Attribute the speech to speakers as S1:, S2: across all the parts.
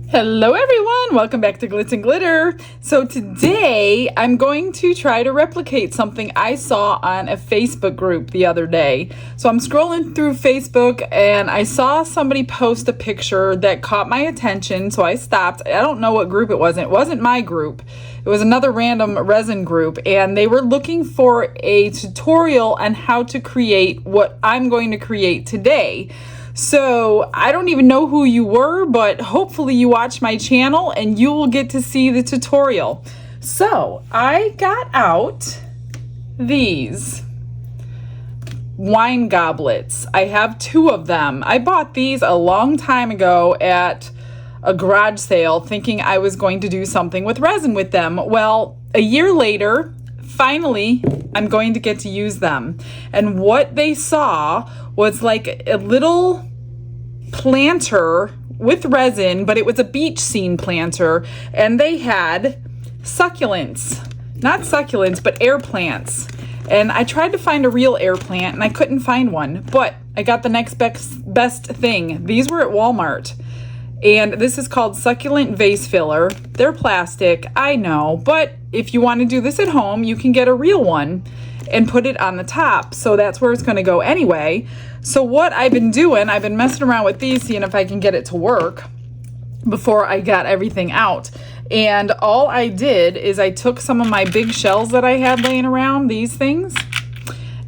S1: Hello everyone, welcome back to Glitz and Glitter. So today I'm going to try to replicate something I saw on a Facebook group the other day. So I'm scrolling through Facebook and I saw somebody post a picture that caught my attention, so I stopped. I don't know what group it was. It wasn't my group. It was another random resin group, and they were looking for a tutorial on how to create what I'm going to create today. So I don't even know who you were, but hopefully you watch my channel and you will get to see the tutorial. So I got out these wine goblets. I have two of them. I bought these a long time ago at a garage sale thinking I was going to do something with resin with them. Well, a year later, finally, I'm going to get to use them. And what they saw was like a little planter with resin, but it was a beach scene planter, and they had succulents. Not succulents, but air plants. And I tried to find a real air plant and I couldn't find one, but I got the next best thing. These were at Walmart. And this is called succulent vase filler. They're plastic, I know, but if you want to do this at home, you can get a real one and put it on the top. So that's where it's going to go anyway. So what I've been doing, I've been messing around with these, seeing if I can get it to work before I got everything out. And all I did is I took some of my big shells that I had laying around, these things,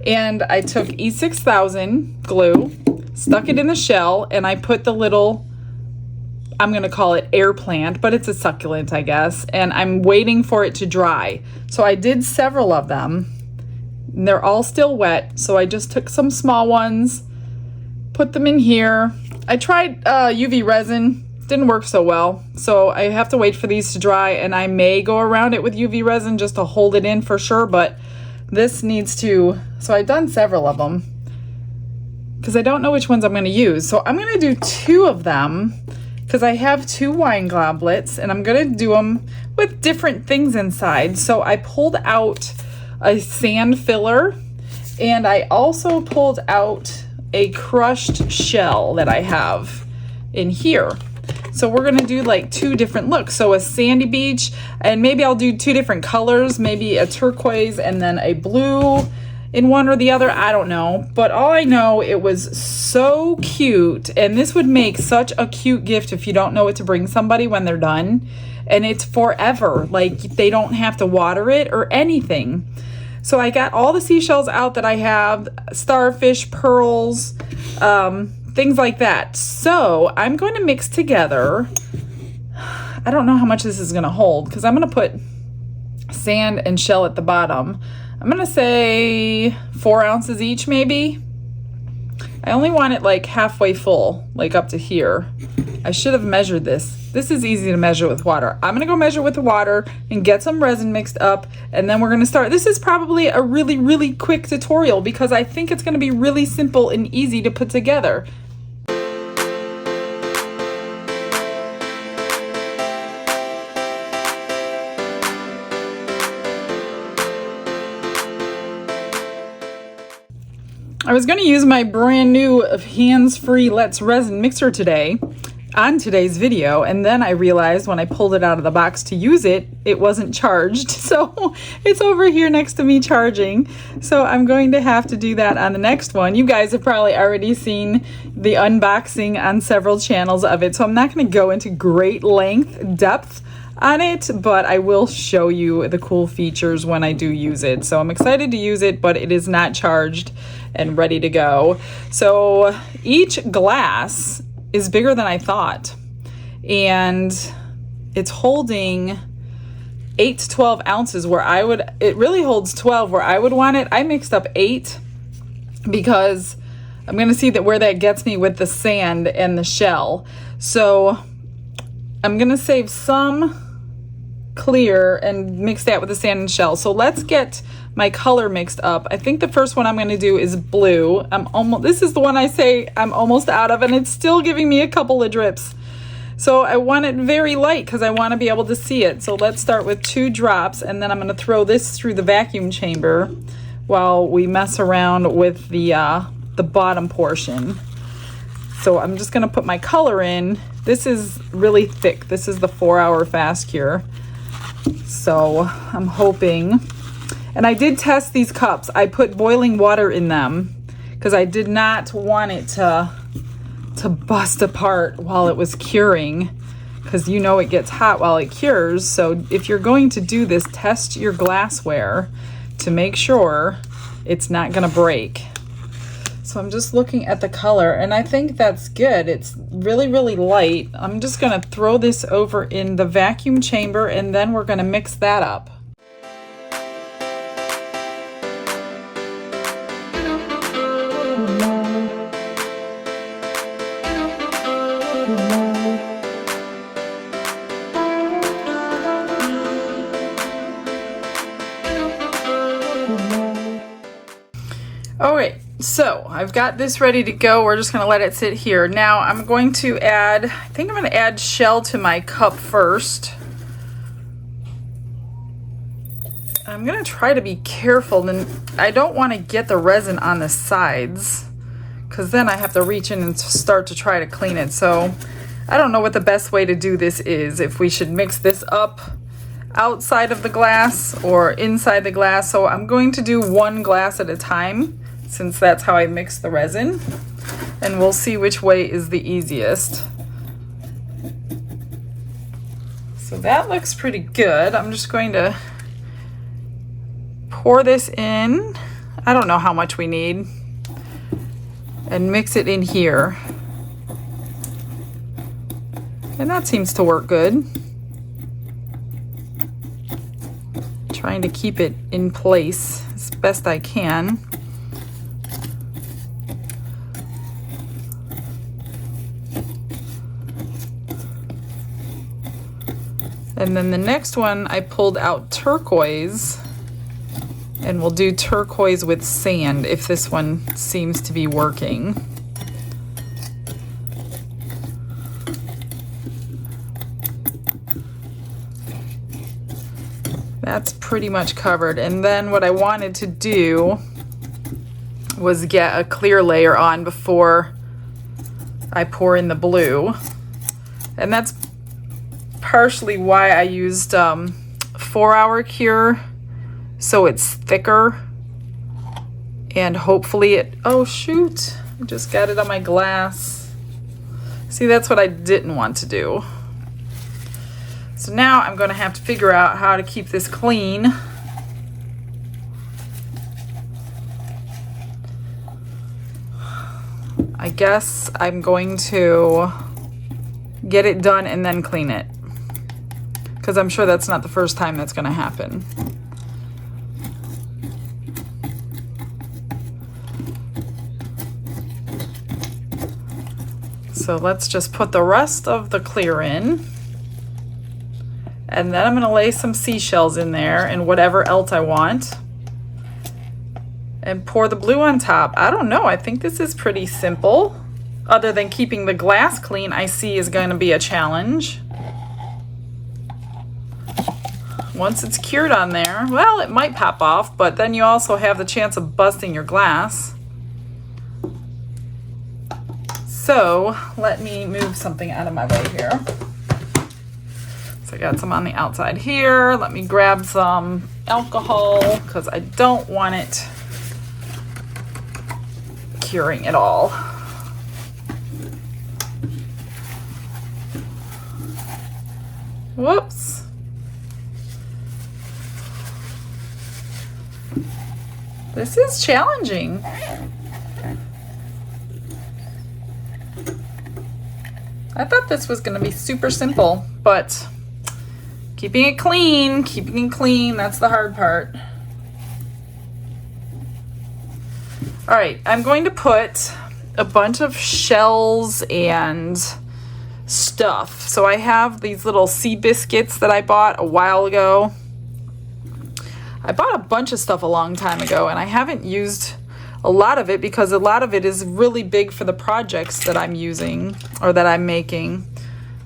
S1: and I took E6000 glue, stuck it in the shell, and I put the little, I'm going to call it air plant, but it's a succulent, I guess, and I'm waiting for it to dry. So I did several of them. And they're all still wet, so I just took some small ones, put them in here. I tried UV resin, didn't work so well, so I have to wait for these to dry, and I may go around it with UV resin just to hold it in for sure, but this needs to, so I've done several of them because I don't know which ones I'm going to use. So I'm going to do two of them because I have two wine goblets, and I'm going to do them with different things inside. So I pulled out a sand filler, and I also pulled out a crushed shell that I have in here. So we're gonna do like two different looks. So a sandy beach, and maybe I'll do two different colors, maybe a turquoise and then a blue in one or the other, I don't know. But all I know, it was so cute, and this would make such a cute gift if you don't know what to bring somebody when they're done. And it's forever, like they don't have to water it or anything. So I got all the seashells out that I have, starfish, pearls, things like that. So I'm going to mix together, I don't know how much this is going to hold because I'm going to put sand and shell at the bottom. I'm going to say 4 ounces each maybe. I only want it like halfway full, like up to here. I should have measured this. This is easy to measure with water. I'm going to go measure with the water and get some resin mixed up, and then we're going to start. This is probably a really quick tutorial because I think it's going to be really simple and easy to put together. I was going to use my brand new hands-free Let's Resin mixer today on today's video, and then I realized when I pulled it out of the box to use it, it wasn't charged. So it's over here next to me charging. So I'm going to have to do that on the next one. You guys have probably already seen the unboxing on several channels of it, so I'm not going to go into great depth on it, but I will show you the cool features when I do use it. So I'm excited to use it, but it is not charged and ready to go. So each glass is bigger than I thought, and it's holding 8 to 12 ounces where it really holds 12 where I would want it. I mixed up 8 because I'm going to see that where that gets me with the sand and the shell. So I'm going to save some clear and mix that with the sand and shell. So let's get my color mixed up. I think the first one I'm going to do is blue. This is the one I say I'm almost out of, and it's still giving me a couple of drips. So I want it very light because I want to be able to see it. So let's start with 2 drops, and then I'm going to throw this through the vacuum chamber while we mess around with the bottom portion. So I'm just going to put my color in. This is really thick. This is the 4-hour fast cure. So I'm hoping. And I did test these cups. I put boiling water in them because I did not want it to bust apart while it was curing, because you know it gets hot while it cures. So if you're going to do this, test your glassware to make sure it's not going to break. So I'm just looking at the color, and I think that's good. It's really, really light. I'm just going to throw this over in the vacuum chamber, and then we're going to mix that up. Alright, so I've got this ready to go. We're just going to let it sit here. Now I'm going to add, I think I'm going to add shell to my cup first. I'm going to try to be careful, and I don't want to get the resin on the sides, because then I have to reach in and start to try to clean it. So I don't know what the best way to do this is, if we should mix this up outside of the glass or inside the glass. So I'm going to do one glass at a time, since that's how I mix the resin, and we'll see which way is the easiest. So that looks pretty good. I'm just going to pour this in. I don't know how much we need, and mix it in here. And that seems to work good. Trying to keep it in place as best I can. And then the next one, I pulled out turquoise, and we'll do turquoise with sand if this one seems to be working. That's pretty much covered. And then what I wanted to do was get a clear layer on before I pour in the blue. And that's partially why I used 4-hour cure, so it's thicker, and hopefully it, oh shoot, I just got it on my glass. See, that's what I didn't want to do. So now I'm going to have to figure out how to keep this clean. I guess I'm going to get it done and then clean it, because I'm sure that's not the first time that's going to happen. So let's just put the rest of the clear in, and then I'm going to lay some seashells in there and whatever else I want, and pour the blue on top. I don't know, I think this is pretty simple. Other than keeping the glass clean, I see is going to be a challenge. Once it's cured on there, well, it might pop off, but then you also have the chance of busting your glass. So let me move something out of my way here. So I got some on the outside here. Let me grab some alcohol, because I don't want it curing at all. Whoops. This is challenging. I thought this was going to be super simple, but keeping it clean, that's the hard part. All right, I'm going to put a bunch of shells and stuff. So I have these little sea biscuits that I bought a while ago. I bought a bunch of stuff a long time ago, and I haven't used a lot of it because a lot of it is really big for the projects that I'm using or that I'm making.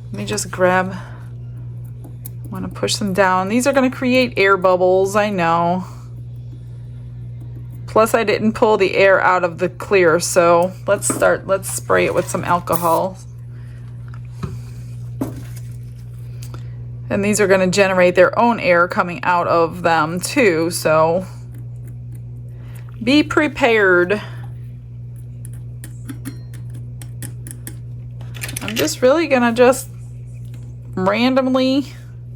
S1: Let me just grab, I want to push them down. These are going to create air bubbles, I know. Plus I didn't pull the air out of the clear, so let's spray it with some alcohol. And these are going to generate their own air coming out of them too, so be prepared. I'm just really going to just randomly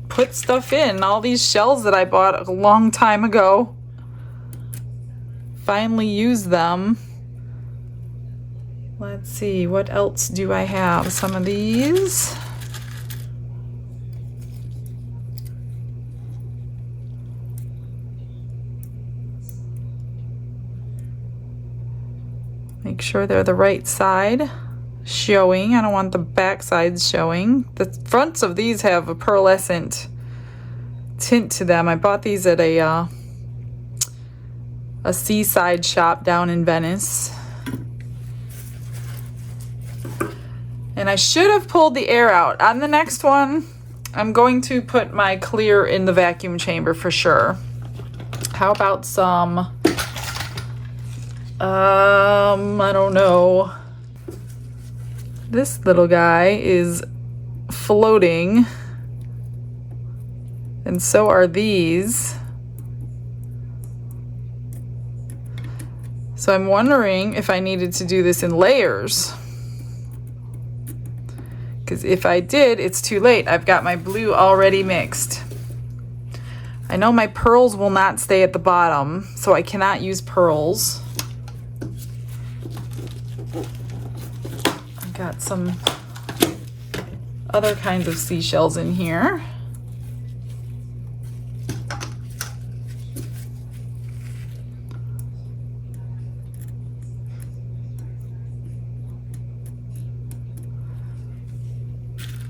S1: put stuff in. All these shells that I bought a long time ago. Finally use them. Let's see, what else do I have? Some of these. Make sure they're the right side showing. I don't want the back sides showing. The fronts of these have a pearlescent tint to them. I bought these at a seaside shop down in Venice. And I should have pulled the air out. On the next one, I'm going to put my clear in the vacuum chamber for sure. How about some I don't know. This little guy is floating, and so are these. So I'm wondering if I needed to do this in layers. Because if I did, it's too late. I've got my blue already mixed. I know my pearls will not stay at the bottom, so I cannot use pearls. Got some other kinds of seashells in here.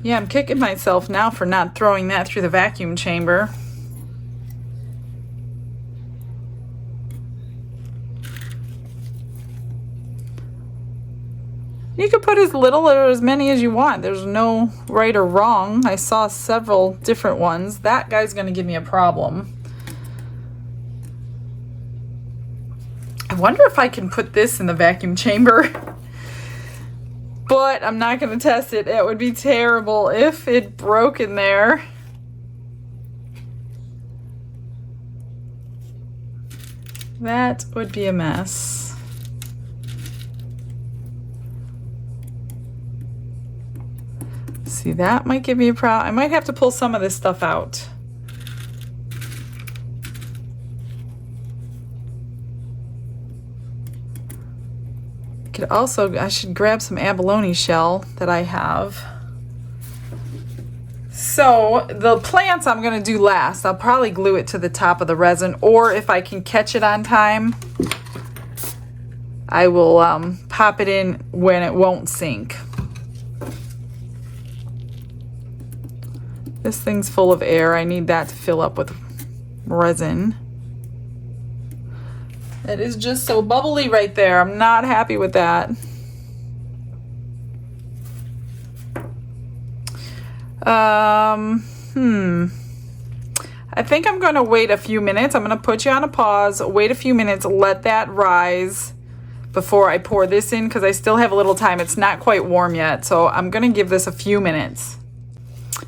S1: Yeah, I'm kicking myself now for not throwing that through the vacuum chamber. You could put as little or as many as you want. There's no right or wrong. I saw several different ones. That guy's going to give me a problem. I wonder if I can put this in the vacuum chamber. But I'm not going to test it. It would be terrible if it broke in there. That would be a mess. See, that might give me a problem. I might have to pull some of this stuff out. Could also, I should grab some abalone shell that I have. So the plants I'm going to do last. I'll probably glue it to the top of the resin, or if I can catch it on time, I will pop it in when it won't sink. This thing's full of air. I need that to fill up with resin. It is just so bubbly right there. I'm not happy with that. I think I'm going to wait a few minutes. I'm going to put you on a pause, wait a few minutes, let that rise before I pour this in, because I still have a little time. It's not quite warm yet, so I'm going to give this a few minutes.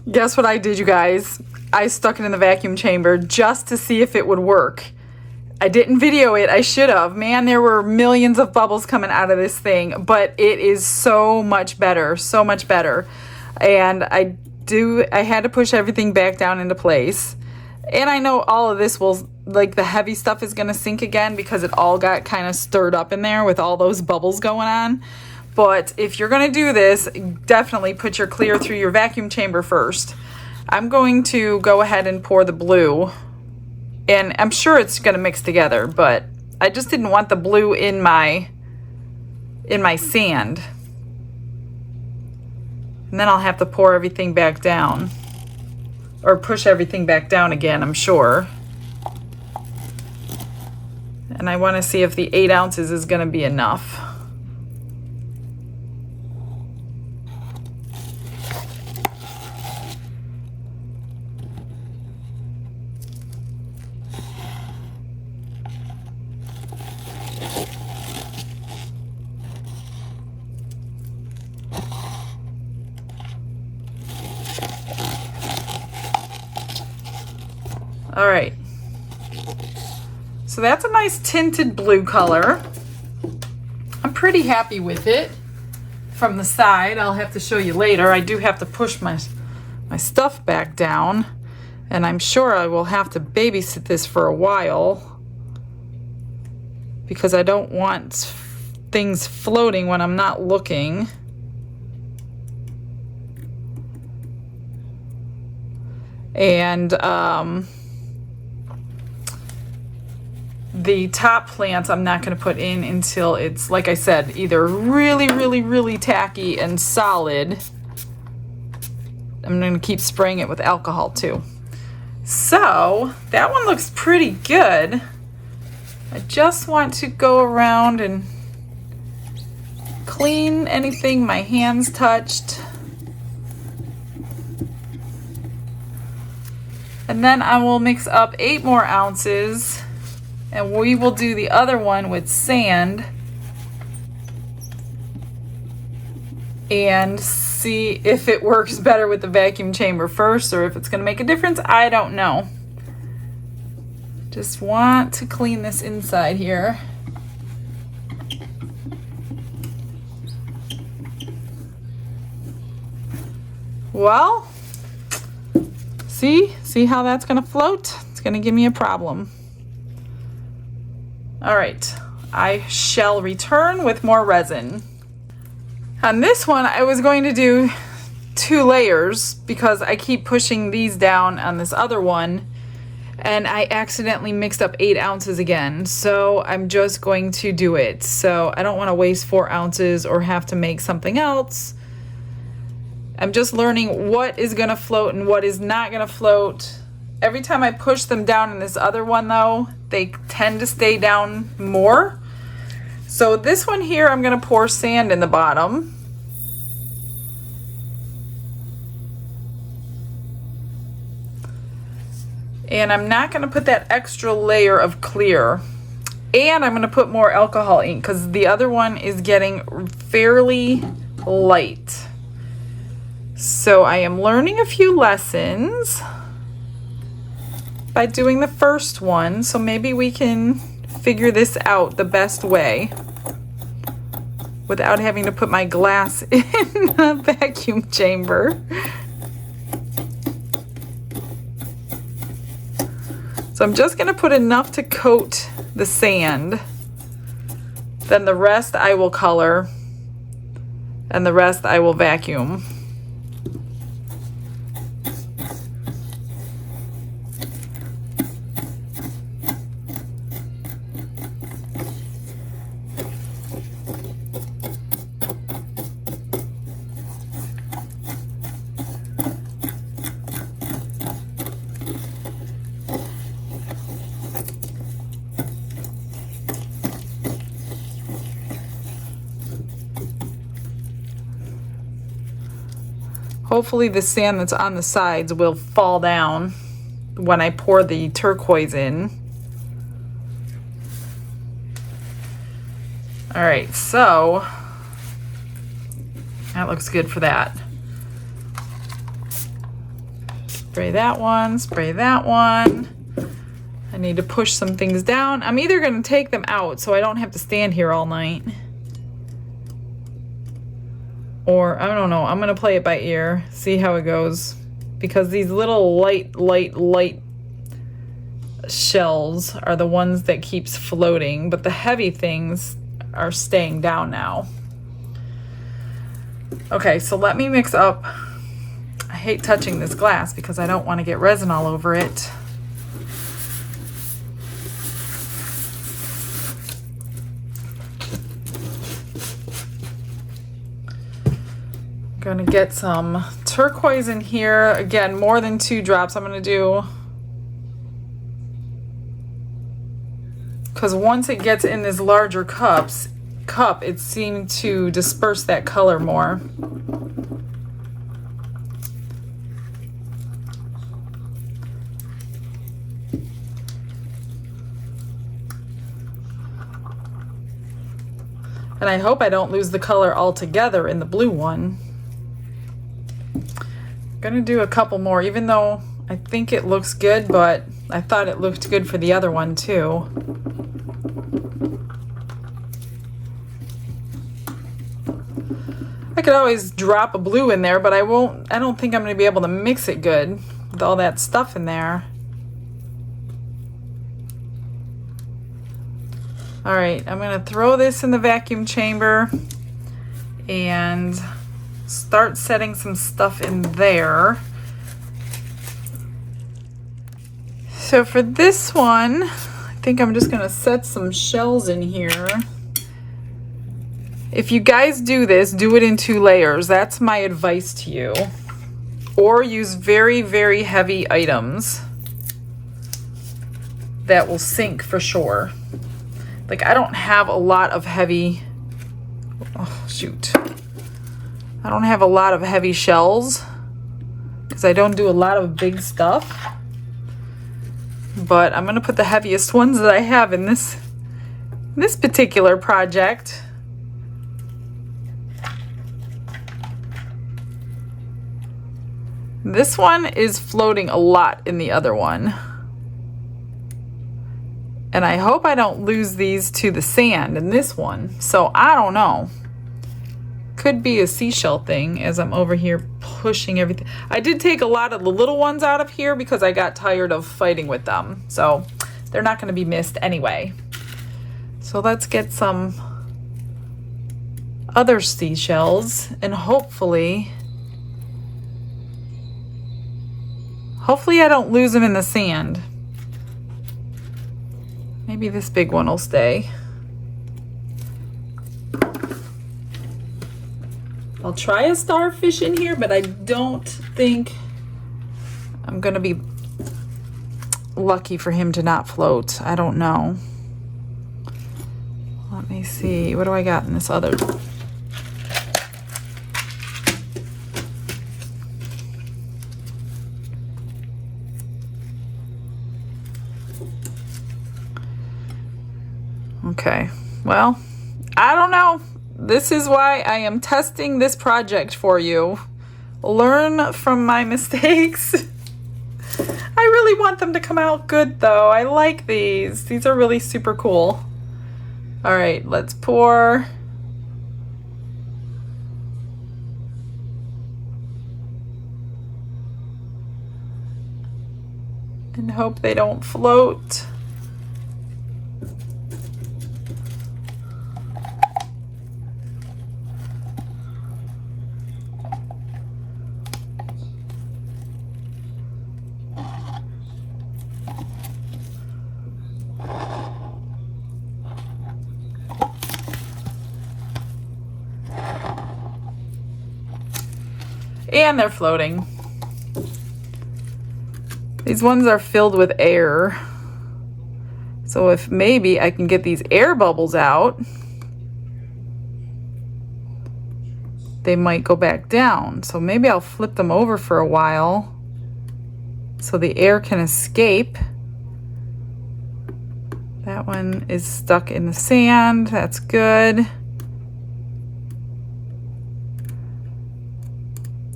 S1: Guess what I did, you guys? I stuck it in the vacuum chamber just to see if it would work. I didn't video it. I should have. Man, there were millions of bubbles coming out of this thing, but it is so much better, so much better. And I had to push everything back down into place. And I know all of this will, like the heavy stuff is going to sink again because it all got kind of stirred up in there with all those bubbles going on. But if you're going to do this, definitely put your clear through your vacuum chamber first. I'm going to go ahead and pour the blue. And I'm sure it's going to mix together, but I just didn't want the blue in my sand. And then I'll have to pour everything back down. Or push everything back down again, I'm sure. And I want to see if the 8 ounces is going to be enough. All right. So that's a nice tinted blue color. I'm pretty happy with it. From the side, I'll have to show you later. I do have to push my stuff back down, and I'm sure I will have to babysit this for a while because I don't want things floating when I'm not looking. And the top plants I'm not going to put in until it's, like I said, either really tacky and solid. I'm going to keep spraying it with alcohol too. So that one looks pretty good. I just want to go around and clean anything my hands touched. And then I will mix up 8 more ounces, and we will do the other one with sand and see if it works better with the vacuum chamber first or if it's going to make a difference. I don't know. Just want to clean this inside here. Well, see how that's going to float? It's going to give me a problem. All right, I shall return with more resin. On this one, I was going to do 2 layers because I keep pushing these down on this other one, and I accidentally mixed up 8 ounces again. So I'm just going to do it. So I don't want to waste 4 ounces or have to make something else. I'm just learning what is going to float and what is not going to float. Every time I push them down in this other one though, they tend to stay down more. So this one here, I'm going to pour sand in the bottom. And I'm not going to put that extra layer of clear. And I'm going to put more alcohol ink because the other one is getting fairly light. So I am learning a few lessons by doing the first one. So maybe we can figure this out the best way without having to put my glass in a vacuum chamber. So I'm just going to put enough to coat the sand. Then the rest I will color, and the rest I will vacuum. Hopefully the sand that's on the sides will fall down when I pour the turquoise in. All right, so that looks good for that. Spray that one, spray that one. I need to push some things down. I'm either going to take them out so I don't have to stand here all night, or I don't know, I'm going to play it by ear, see how it goes, because these little light shells are the ones that keeps floating, but the heavy things are staying down now. Okay, so let me mix up. I hate touching this glass because I don't want to get resin all over it. Gonna get some turquoise in here. Again, more than 2 drops I'm gonna do, because once it gets in this larger cup, it seemed to disperse that color more. And I hope I don't lose the color altogether in the blue one. Gonna do a couple more, even though I think it looks good, but I thought it looked good for the other one too. I could always drop a blue in there, but I don't think I'm going to be able to mix it good with all that stuff in there. All right, I'm going to throw this in the vacuum chamber and start setting some stuff in there. So for this one, I think I'm just going to set some shells in here. If you guys do this, do it in 2 layers. That's my advice to you. Or use very, very heavy items that will sink for sure. Like, I don't have a lot of heavy, oh shoot. I don't have a lot of heavy shells because I don't do a lot of big stuff. But I'm gonna put the heaviest ones that I have in this particular project. This one is floating a lot in the other one. And I hope I don't lose these to the sand in this one. So I don't know. Could be a seashell thing as I'm over here pushing everything. I did take a lot of the little ones out of here because I got tired of fighting with them. So they're not going to be missed anyway. So let's get some other seashells and hopefully I don't lose them in the sand. Maybe this big one will stay. I'll try a starfish in here, but I don't think I'm gonna be lucky for him to not float. I don't know. Let me see. What do I got in this other? Okay, well, I don't know. This is why I am testing this project for you. Learn from my mistakes. I really want them to come out good though. I like these. These are really super cool. All right, let's pour. And hope they don't float. And they're floating. These ones are filled with air. So if maybe I can get these air bubbles out, they might go back down. So maybe I'll flip them over for a while so the air can escape. That one is stuck in the sand. That's good.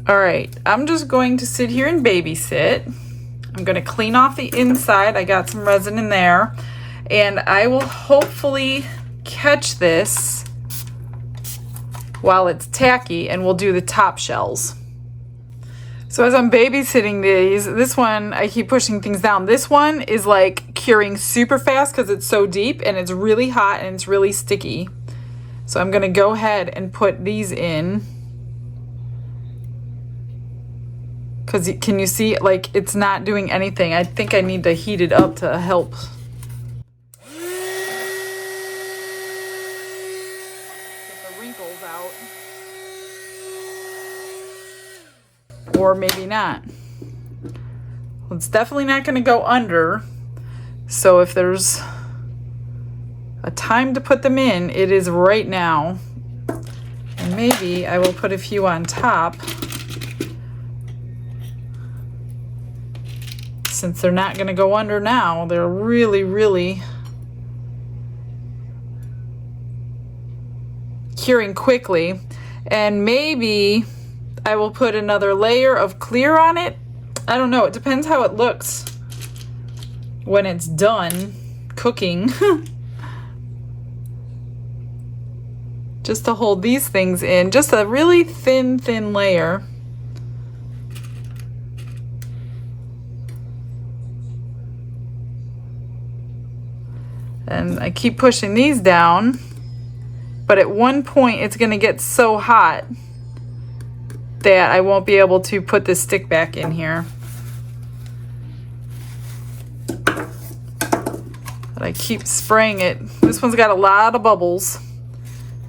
S1: All right, I'm just going to sit here and babysit. I'm going to clean off the inside. I got some resin in there. And I will hopefully catch this while it's tacky, and we'll do the top shells. So as I'm babysitting these, this one, I keep pushing things down. This one is like curing super fast because it's so deep and it's really hot and it's really sticky. So I'm going to go ahead and put these in. Because can you see, like, it's not doing anything. I think I need to heat it up to help. Get the wrinkles out. Or maybe not. Well, it's definitely not going to go under. So if there's a time to put them in, it is right now. And maybe I will put a few on top. Since they're not going to go under now, they're really, really curing quickly. And maybe I will put another layer of clear on it. I don't know. It depends how it looks. when it's done cooking. Just to hold these things in, just a really thin layer. And I keep pushing these down, but at one point it's going to get so hot that I won't be able to put this stick back in here. But I keep spraying it. This one's got a lot of bubbles.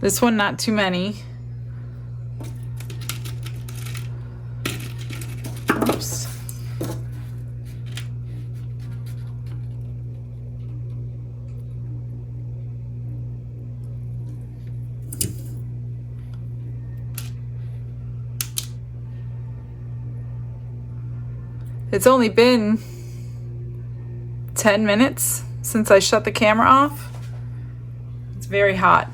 S1: This one, not too many. Oops. It's only been 10 minutes since I shut the camera off. It's very hot.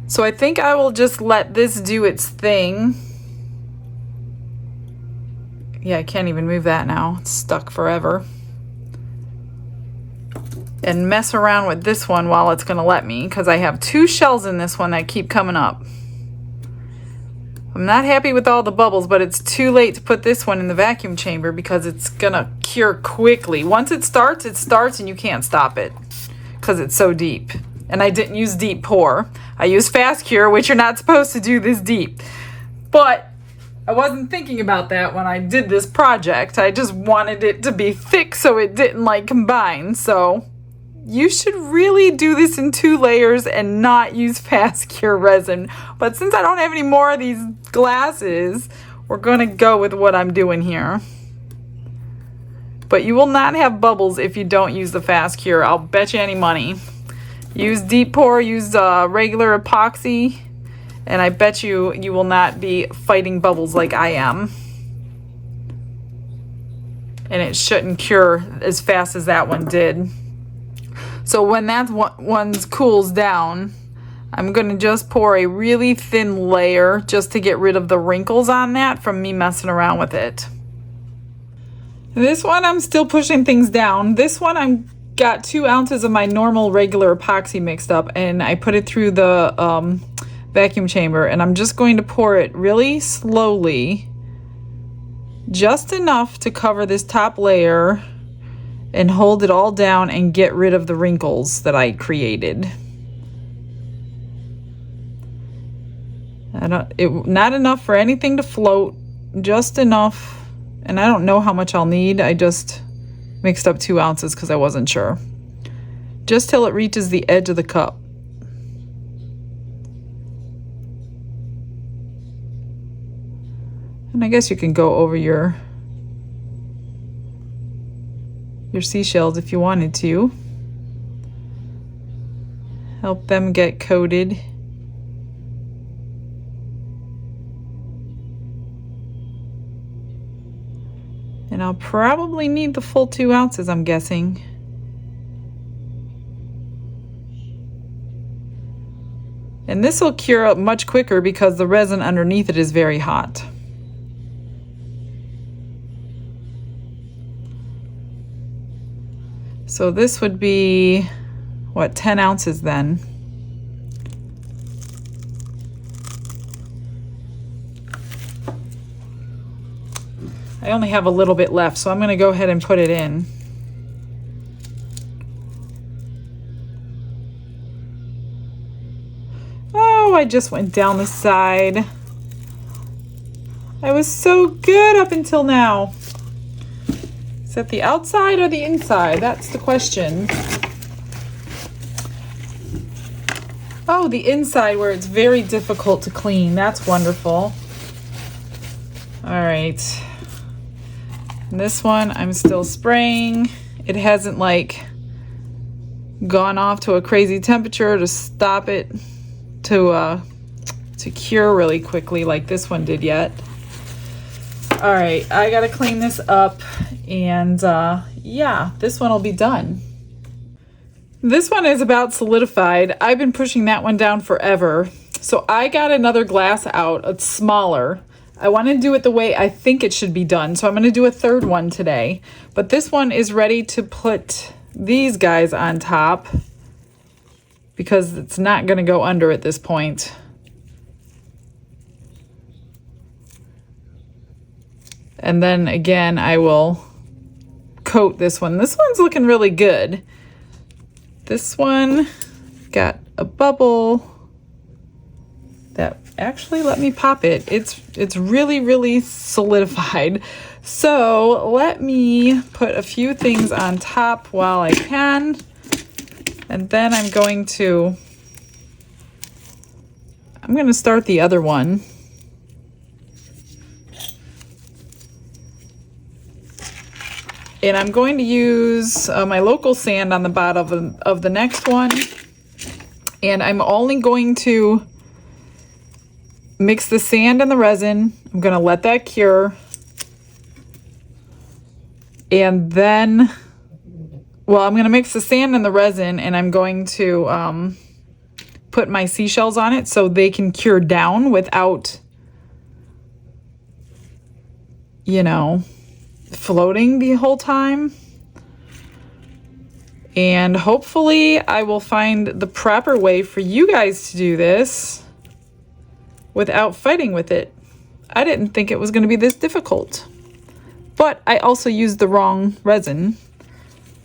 S1: So I think I will just let this do its thing. Yeah, I can't even move that now. It's stuck forever. And mess around with this one while it's gonna let me, because I have 2 shells in this one that keep coming up. I'm not happy with all the bubbles, but it's too late to put this one in the vacuum chamber because it's gonna cure quickly. Once it starts and you can't stop it because it's so deep. And I didn't use deep pour. I used fast cure, which you're not supposed to do this deep. But I wasn't thinking about that when I did this project. I just wanted it to be thick so it didn't like combine. So you should really do this in 2 layers and not use fast cure resin. But since I don't have any more of these glasses, we're gonna go with what I'm doing here. But you will not have bubbles if you don't use the fast cure. I'll bet you any money. Use deep pour, use regular epoxy, and I bet you will not be fighting bubbles like I am. And it shouldn't cure as fast as that one did. So when that one cools down, I'm going to just pour a really thin layer just to get rid of the wrinkles on that from me messing around with it. This one I'm still pushing things down. This one I'm got 2 ounces of my normal regular epoxy mixed up, and I put it through the vacuum chamber, and I'm just going to pour it really slowly, just enough to cover this top layer and hold it all down and get rid of the wrinkles that I created. Not enough for anything to float, just enough, and I don't know how much I'll need. I just mixed up 2 ounces because I wasn't sure. Just till it reaches the edge of the cup. And I guess you can go over your seashells if you wanted to. Help them get coated. And I'll probably need the full 2 ounces, I'm guessing. And this will cure up much quicker because the resin underneath it is very hot. So this would be, what, 10 ounces then. I only have a little bit left, so I'm going to go ahead and put it in. Oh, I just went down the side. I was so good up until now. Is that the outside or the inside? That's the question. Oh, the inside where it's very difficult to clean. That's wonderful. All right. And this one I'm still spraying. It hasn't like gone off to a crazy temperature to stop it to cure really quickly like this one did yet. All right, I gotta clean this up, and yeah, this one will be done. This one is about solidified. I've been pushing that one down forever. So I got another glass out, it's smaller. I want to do it the way I think it should be done. So I'm going to do a third one today. But this one is ready to put these guys on top because it's not going to go under at this point. And then again, I will coat this one. This one's looking really good. This one got a bubble that actually let me pop it. It's really, really solidified. So let me put a few things on top while I can. And then I'm going to start the other one. And I'm going to use my local sand on the bottom of the next one. And I'm only going to mix the sand and the resin. I'm going to let that cure. And then, well, I'm going to mix the sand and the resin, and I'm going to put my seashells on it so they can cure down without, you know, floating the whole time. And hopefully I will find the proper way for you guys to do this without fighting with it. I didn't think it was going to be this difficult, but I also used the wrong resin.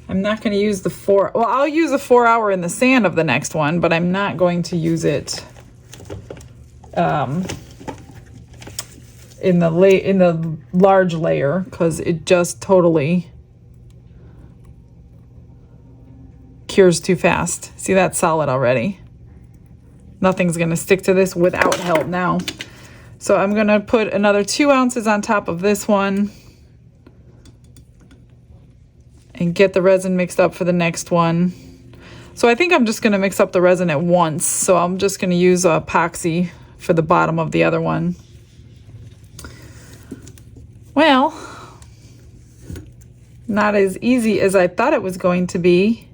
S1: I'm not going to use the I'll use a 4 hour in the sand of the next one, but I'm not going to use it in the large layer because it just totally cures too fast. See, that's solid already. Nothing's going to stick to this without help now. So I'm going to put another 2 ounces on top of this one and get the resin mixed up for the next one. So I think I'm just going to mix up the resin at once. So I'm just going to use epoxy for the bottom of the other one. Well, not as easy as I thought it was going to be.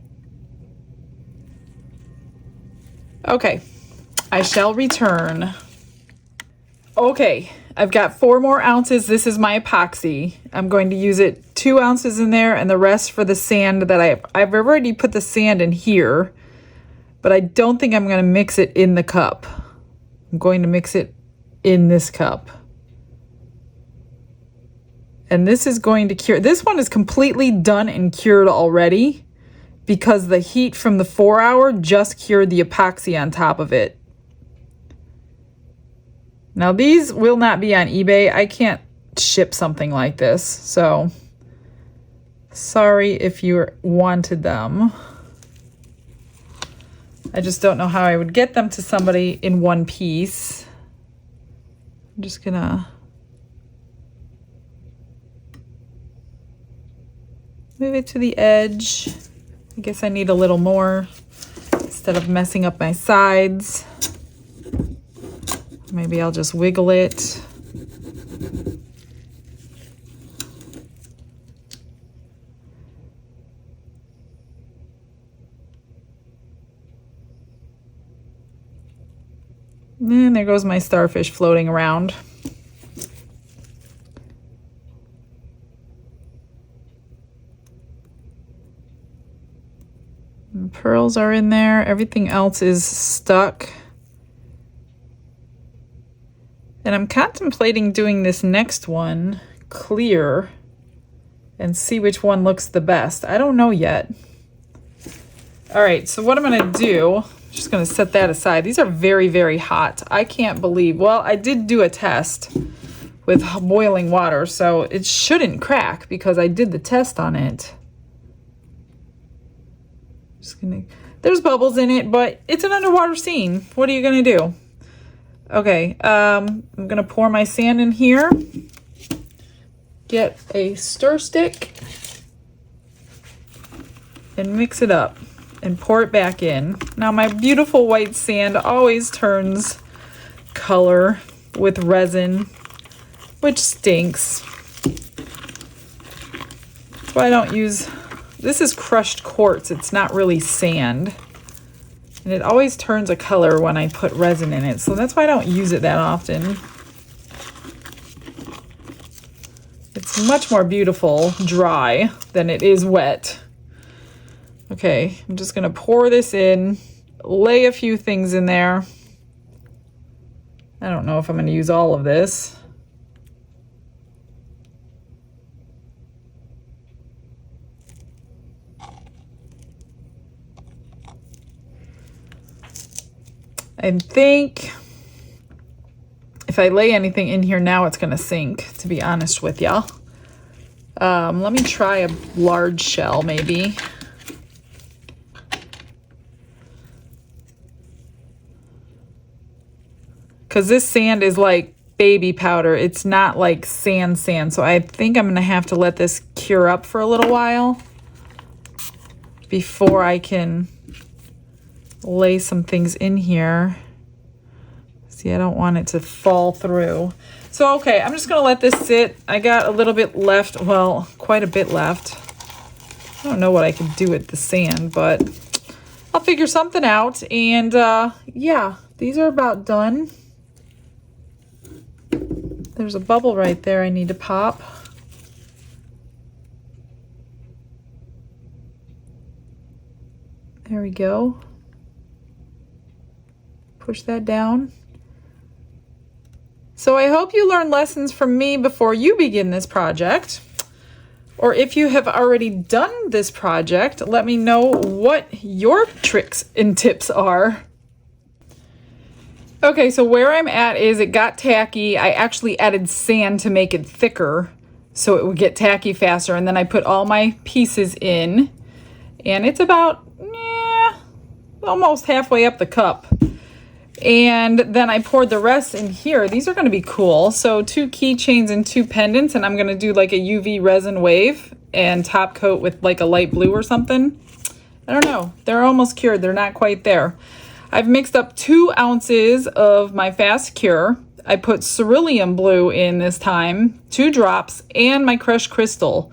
S1: Okay, I shall return. Okay, I've got 4 more ounces. This is my epoxy. I'm going to use it 2 ounces in there and the rest for the sand that I've already put the sand in here, but I don't think I'm going to mix it in the cup. I'm going to mix it in this cup. And this is going to cure. This one is completely done and cured already because the heat from the 4 hour just cured the epoxy on top of it. Now these will not be on eBay. I can't ship something like this, so sorry if you wanted them. I just don't know how I would get them to somebody in one piece. I'm just gonna move it to the edge. I guess I need a little more instead of messing up my sides. Maybe I'll just wiggle it. And there goes my starfish floating around. And pearls are in there. Everything else is stuck. And I'm contemplating doing this next one clear and see which one looks the best. I don't know yet. All right, so what I'm gonna do, I'm just gonna set that aside. These are very, very hot. I can't believe, well, I did do a test with boiling water, so it shouldn't crack because I did the test on it. Just gonna, there's bubbles in it, but it's an underwater scene. What are you gonna do? Okay, I'm gonna pour my sand in here, get a stir stick, and mix it up and pour it back in. Now my beautiful white sand always turns color with resin, which stinks. That's why I don't use, this is crushed quartz, it's not really sand. And it always turns a color when I put resin in it, so that's why I don't use it that often. It's much more beautiful dry than it is wet. Okay, I'm just gonna pour this in, lay a few things in there. I don't know if I'm gonna use all of this. I think if I lay anything in here now, it's gonna sink, to be honest with ya. Let me try a large shell maybe. Because this sand is like baby powder. It's not like sand. So I think I'm gonna have to let this cure up for a little while before I can lay some things in here. See, I don't want it to fall through. So, okay, I'm just gonna let this sit. I got a little bit left, well, quite a bit left. I don't know what I can do with the sand, but I'll figure something out. And yeah, these are about done. There's a bubble right there I need to pop. There we go. Push that down. So I hope you learn lessons from me before you begin this project. Or if you have already done this project, let me know what your tricks and tips are. Okay, so where I'm at is it got tacky. I actually added sand to make it thicker so it would get tacky faster. And then I put all my pieces in. And it's about almost halfway up the cup. And then I poured the rest in here. These are going to be cool. So 2 keychains and 2 pendants. And I'm going to do like a UV resin wave and top coat with like a light blue or something. I don't know. They're almost cured. They're not quite there. I've mixed up 2 ounces of my fast cure. I put cerulean blue in this time, 2 drops, and my crushed crystal.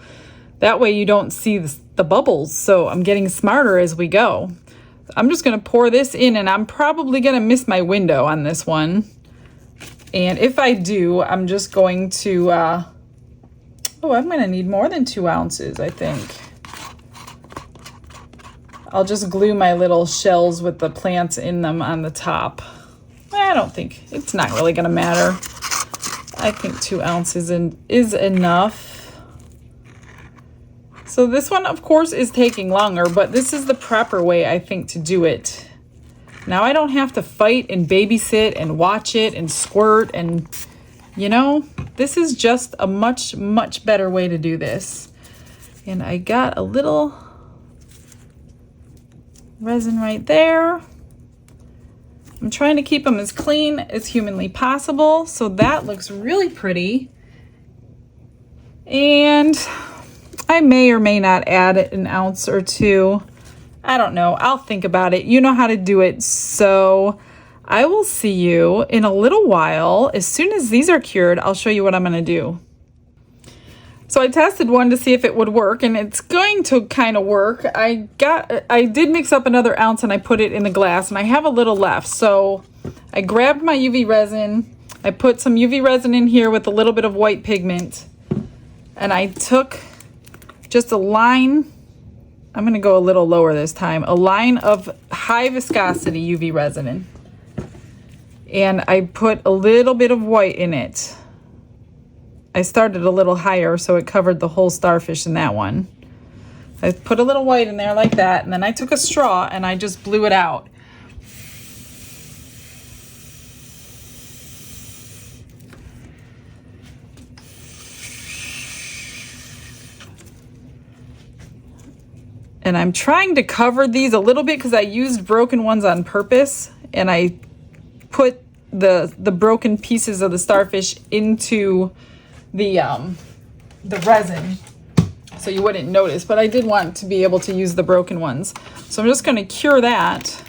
S1: That way you don't see the bubbles. So I'm getting smarter as we go. I'm just going to pour this in, and I'm probably going to miss my window on this one. And if I do, I'm just going to, I'm going to need more than 2 ounces, I think. I'll just glue my little shells with the plants in them on the top. I don't think, it's not really going to matter. I think 2 ounces is enough. So this one, of course, is taking longer, but this is the proper way, I think, to do it. Now I don't have to fight and babysit and watch it and squirt and, you know, this is just a much, much better way to do this. And I got a little resin right there. I'm trying to keep them as clean as humanly possible, so that looks really pretty. And I may or may not add an ounce or 2. I don't know. I'll think about it. You know how to do it. So I will see you in a little while. As soon as these are cured, I'll show you what I'm going to do. So I tested one to see if it would work, and it's going to kind of work. I did mix up another ounce and I put it in the glass, and I have a little left. So I grabbed my UV resin. I put some UV resin in here with a little bit of white pigment, and I took just a line, I'm going to go a little lower this time, a line of high viscosity UV resin in. And I put a little bit of white in it. I started a little higher so it covered the whole starfish in that one. I put a little white in there like that, and then I took a straw and I just blew it out. And I'm trying to cover these a little bit because I used broken ones on purpose, and I put the broken pieces of the starfish into the resin so you wouldn't notice, but I did want to be able to use the broken ones. So I'm just going to cure that.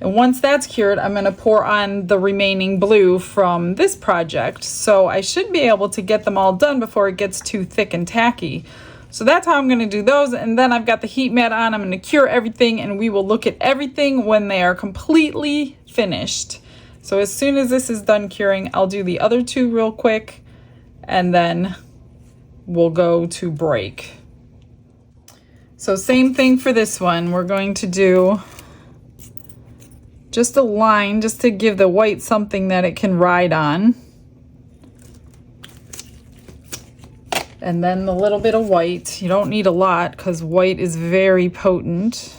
S1: And once that's cured, I'm going to pour on the remaining blue from this project. So I should be able to get them all done before it gets too thick and tacky. So that's how I'm going to do those. And then I've got the heat mat on. I'm going to cure everything, and we will look at everything when they are completely finished. So as soon as this is done curing, I'll do the other 2 real quick, and then will go to break. So same thing for this one. We're going to do just a line just to give the white something that it can ride on. And then the little bit of white. You don't need a lot because white is very potent.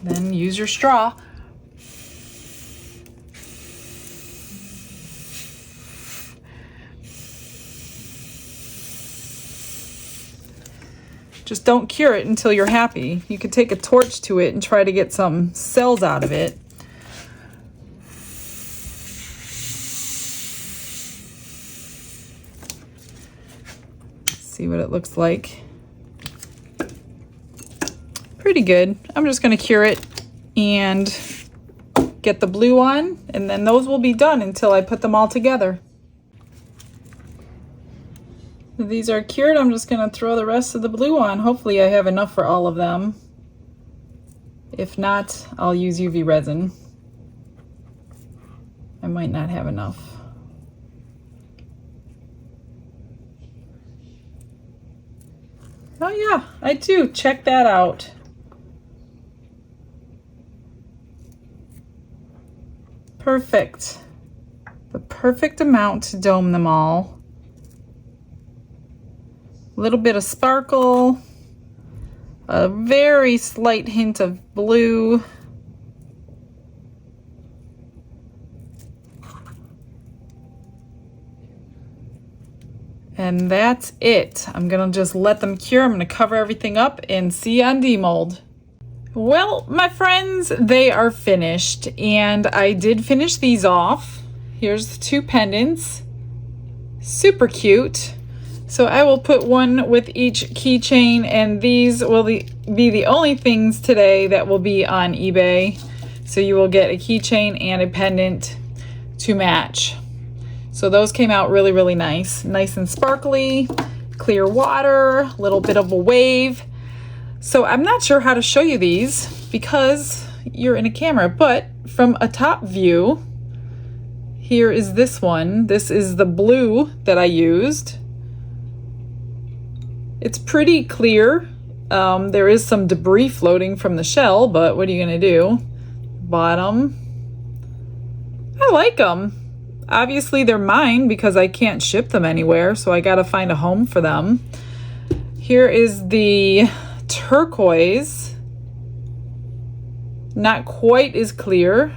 S1: Then use your straw. Just don't cure it until you're happy. You could take a torch to it and try to get some cells out of it. See what it looks like. Pretty good. I'm just going to cure it and get the blue on, and then those will be done until I put them all together. These are cured. I'm just going to throw the rest of the blue on. Hopefully I have enough for all of them. If not, I'll use UV resin. I might not have enough. Oh yeah, I do. Check that out. Perfect. The perfect amount to dome them all. A little bit of sparkle, a very slight hint of blue. And that's it. I'm gonna just let them cure. I'm gonna cover everything up and see you on demold. Well, my friends, they are finished, and I did finish these off. Here's the two pendants. Super cute. So I will put one with each keychain, and these will be the only things today that will be on eBay. So you will get a keychain and a pendant to match. So those came out really, really nice. Nice and sparkly, clear water, a little bit of a wave. So I'm not sure how to show you these because you're in a camera, but from a top view, here is this one. This is the blue that I used. It's pretty clear. There is some debris floating from the shell, but what are you gonna do? Bottom. I like them. Obviously they're mine because I can't ship them anywhere, so I gotta find a home for them. Here is the turquoise. Not quite as clear.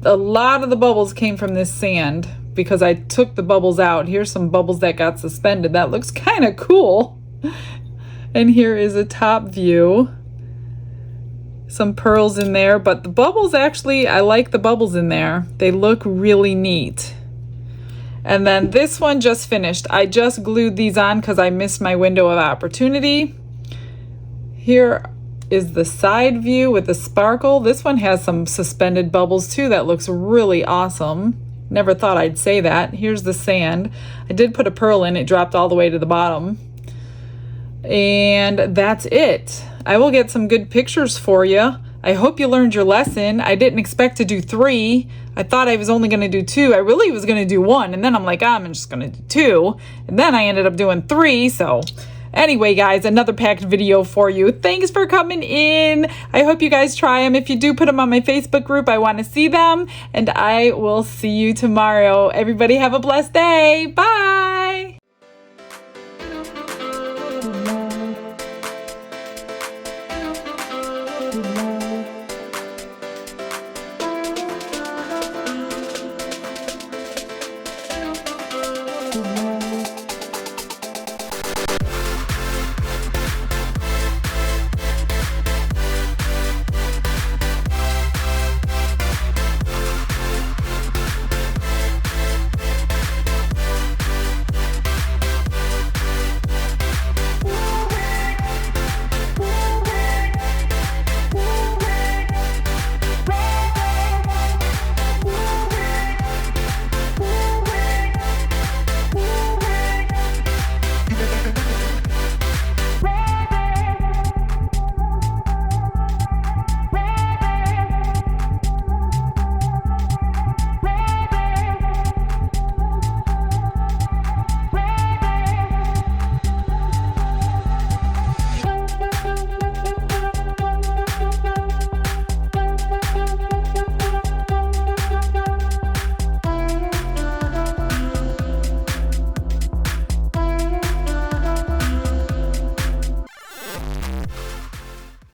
S1: A lot of the bubbles came from this sand because I took the bubbles out. Here's some bubbles that got suspended. That looks kind of cool. And here is a top view. Some pearls in there, but the bubbles actually, I like the bubbles in there. They look really neat. And then this one just finished. I just glued these on because I missed my window of opportunity. Here is the side view with the sparkle. This one has some suspended bubbles too. That looks really awesome. Never thought I'd say that. Here's the sand. I did put a pearl in. It dropped all the way to the bottom. And that's it. I will get some good pictures for you. I hope you learned your lesson. I didn't expect to do 3. I thought I was only going to do 2. I really was going to do 1. And then I'm like, I'm just going to do 2. And then I ended up doing 3. So anyway, guys, another packed video for you. Thanks for coming in. I hope you guys try them. If you do, put them on my Facebook group. I want to see them. And I will see you tomorrow. Everybody have a blessed day. Bye.